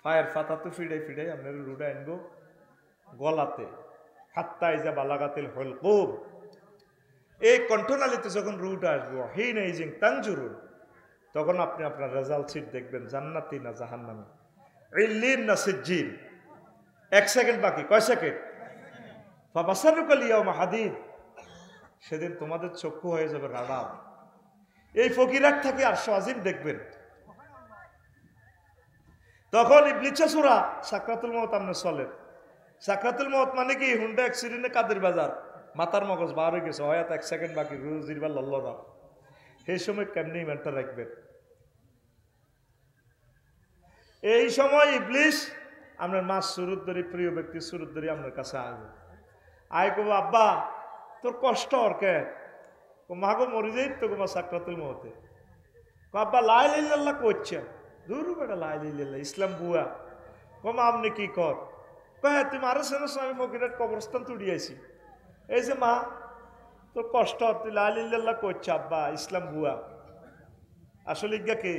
ফায়ার ফাতা তো ফিডাই ফিডাই আপনার রুডা আনবো গলাতে হাত্তা ইজা বালাগাতিল হুলকুম এই কণ্ঠনালীতে যখন রুড আসবো হিন ইজিং তানজুরুন তখন আপনি আপনার রেজাল্ট শিট দেখবেন জান্নাতি না জাহান্নামী ইল্লিন না সিজ্জিন 1 সেকেন্ড বাকি কয় সেকেন্ড ফাবাসারুকাল ইয়াউমা হাদিদ সেদিন তোমাদের চক্ষু হয়ে যাবে রাডা এই ফকিরাত থেকে আরশ আজিম দেখবেন তখন ইবলিস সূরা সাকরাতুল মউত আমনে চলে সাকরাতুল মউত মানে কি হুন্ডা অ্যাক্সিডেন্টে কাদের বাজার মাথার মগজ বার হয়ে গেছে হয়তো 1 সেকেন্ড বাকি রুজিরবার লল্লরা এই সময় কেমনি ইমানটা রাখবেন এই সময় ইবলিস আপনার মা সুরুত ধরে প্রিয় ব্যক্তি সুরুত ধরে আপনার কাছে আসবে আয় কব আব্বা তোর কষ্ট আর কে মাগো মরে যাই তো মা সাকরাতুল মউতে আব্বা লা ইলাহা ইল্লাল্লাহ করছে দূর বেটা লা ইলাহা ইল্লাল্লাহ ইসলাম বুয়া কম আপনি কি কর কয় তুমি আরো শোনো আমি ফকিরাট কবরস্থান তুড়িয়েছি এই যে মা তোর কষ্ট তুই লা ইলাহা ইল্লাল্লাহ করছে আব্বা ইসলাম বুয়া আসলে ইজ্ঞা কে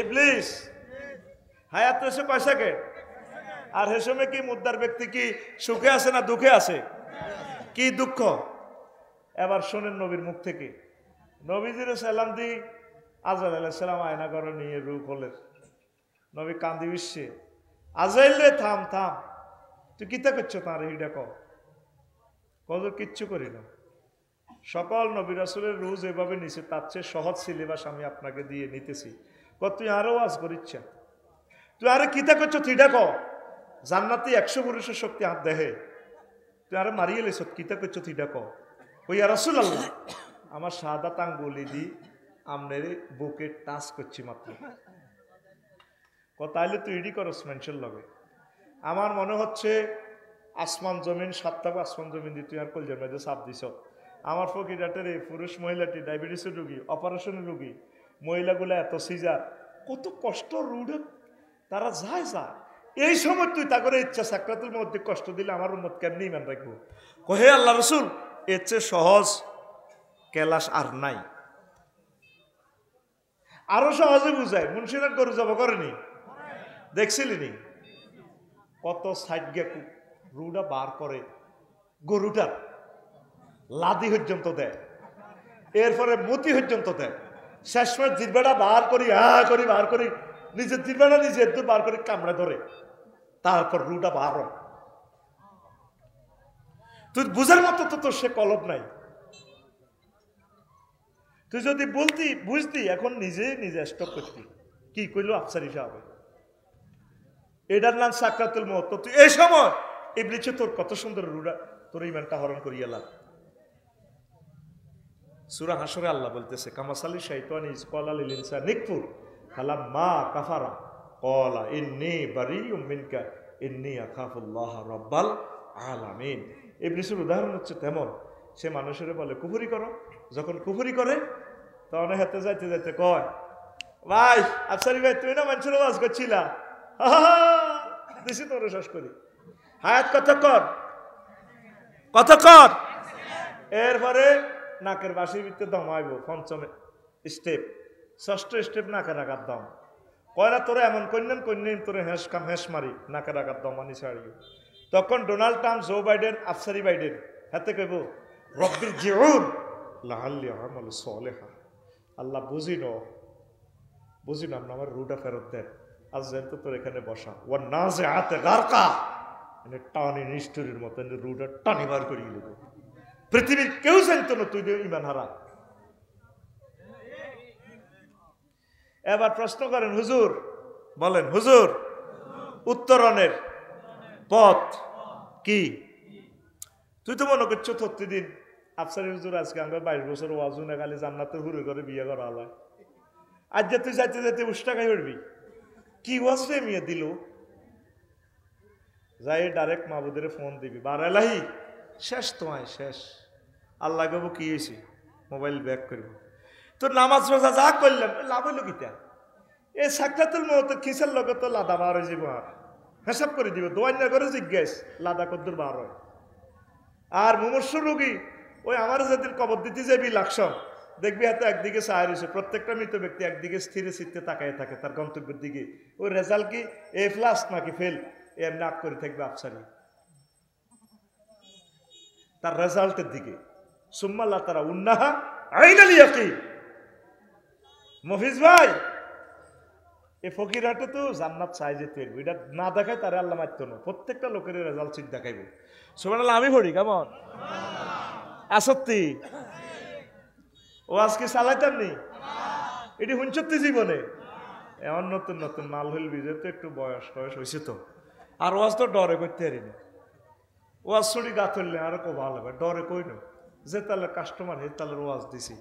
ইবলিস হায়াত এসে কয় সেকেন্ড আর হে সময় কি মুদ্দার ব্যক্তি কি সুখে আছে না দুঃখে আছে কি দুঃখ এবার শোনেন নবীর মুখ থেকে নবীজির সালাম দি আজরাইল আলাইহিস সালাম আয়না ঘরে নিয়ে রূহ হলেন নবী কান্দি বিশ্বে আজরাইল রে থাম থাম তুই কিতা করছো তার হিডা কত কিচ্ছু করি না সকল নবী রাসূলের রূহ যেভাবে নিছে তার চেয়ে সহজ সিলেবাস আমি আপনাকে দিয়ে নিতেছি তুই আরো ওয়াজ করিচ্ছা তুই আরে কিতা করছো থিডা ক জান্নাতি 100 পুরুষের শক্তি হাত দেহে তুই আরে মারিয়ে লেছ কিতা করছো থিডা ক ইয়া রাসূলুল্লাহ আমার শাহাদাত আঙ্গুলি দি আমনের বুকে টাচ করছি মাত্র তাইলে তুই ইডি করস মেনশন লগে আমার মনে হচ্ছে আসমান জমিন 7টা আসমান জমিন দিয়ে তুই আর কলজের মধ্যে চাপ দিছ আমার ফকিরাটের এই পুরুষ মহিলাটি ডায়াবেটিসের রোগী অপারেশনের রোগী মহিলাগুলো এত সিজার কত কষ্ট রুডে তারা যায় যা এই সময় তুই তা করে ইচ্ছা সাকরাতুল মধ্যে কষ্ট দিলে আমার উম্মত কেমনি ইমান রাখবো কহে আল্লাহ রসুল এর চেয়ে সহজ কেলাস আর নাই আরো সহজে বুঝায় মুন্সিরাত গরু জব করেনি দেখছিলি নি কত সাইড গে রুডা বার করে গরুটার লাদি পর্যন্ত দেয় এরপরে মতি পর্যন্ত দেয় শেষমেশ জিরবাটা বার করি বার করি নিজের জিরবাটা নিজে একটু বার করে কামড়ে ধরে তারপর রুটা বার হয় তুই বুঝার মতো তো তোর সে কলব নাই তুই যদি বুঝতি এখন নিজে নিজে স্টপ করতি কি কইলো আফসার হিসাবে এটার নাম সাকরাতুল মউত। তুই এই সময় ইবলিসে তোর কত সুন্দর রুডা তোর ইমানটা হরণ করিয়া লাগ। সূরা হাসরে আল্লাহ বলতেছে কামাসালি শাইতানি ইজ ক্বালা লিল ইনসানি নিকফুর ফালাম্মা কাফারা ক্বালা ইন্নী বারিউম মিনকা ইন্নী আখাফুল্লাহ রাব্বাল আলামিন। ইবলিসের উদাহরণ হচ্ছে তেমন, সে মানুষের বলে কুফরি করো, যখন কুফরি করে তখন হাতে যাইতে যাইতে কয় ভাই আফসারি ভাই তুই না মানুষের ওয়াজ করছিলা, দেশে তোর শ্বাস করি হায়াত কতক্ষণ এরপরে নাকের বাসির ভিতরে দমাইব পঞ্চম স্টেপ, ষষ্ঠ স্টেপ নাকের আঘাত দম কয় না তোরা এমন কন্যান তোরে হেঁস মারি নাকের আঘাত দমানি ছাড়িও। তখন ডোনাল্ড ট্রাম্প, জো বাইডেন, আফসারি বাইডেন হাতে কইব রব্বির জিউন লাআল্লি আমাল সালেহা, আল্লাহ বুঝি না আমার রুটা ফেরত দেন, আজ যেন তো তোর এখানে বসা ওর না যে হাতে গারকা মানে টানি নিষ্ঠুরের মতো রুটা টানি বার করিয়ে দেবো। পৃথিবীর কেউ জানতো না তুই ইমান হারা। এবার প্রশ্ন করেন হুজুর, বলেন হুজুর উত্তরণের পথ কি? তুই তো মনে করছো প্রতিদিন আফসারি হুজুর আজকে আমরা 22 বছর ওয়াজু না খালি জান্নাতের হুরে করে বিয়ে করা হয়, আজ যে তুই যাইতে যাইতে উষ্টাকাই উঠবি কি ওয়াজ রে মিয়া দিল, যাই ডাইরেক্ট মাহবুদের ফোন দিবি বারালাহি শেষ তোমায় শেষ, আল্লাহ গবো কি হয়েছে মোবাইল ব্যাক করবো, তোর নামাজ রোজা যা করলাম লাভ হইল কিতা, এই সাকরাতুল মউতের খিসের লগে তো লাদা বার হয়ে যাবো, আর হিসাব করে দিব দোয়ান্না করে জিজ্ঞেস লাদা কদ্দুর বার হয়। আর মুমূর্ষ রোগী ওই আমার যেদিন কবর দিতে যাবি লাকসম দেখবি এত একদিকে চায় রয়েছে, প্রত্যেকটা মৃত ব্যক্তি একদিকে স্থিরে চিত্তে তাকায় থাকে তার গন্তব্যের দিকে, ওই রেজাল্ট কি এ প্লাস নাকি ফেল এমনি আপ করে থাকবে আফসারি তার রেজাল্টের দিকে। সুম্মাল্লাহ তারা উন্নাহা আইনাল ইয়াকিন। মফিজ ভাই এই ফকিরহাটে তো জান্নাত চাই যেতে পারবো, এটা না দেখায় তারা আল্লাহ মারত না, প্রত্যেকটা লোকের রেজাল্ট ঠিক দেখাইব। সুবহানাল্লাহ আমি পড়ি কেমন আসত্তি ও আজকে চালাইতাম নি এটি হুঞ্চত্তি জীবনে এমন নতুন নতুন মাল হইল বিজে তো একটু বয়স হয়েছে তো, আর ওয়াজ তো ডরে করতে পারি না, ওয়াজ ছড়ি গা ধরলে আরো কো ভালো হবে ডরে কই না, যে তাহলে কাস্টমার হে তাহলে ওয়াজ দিছি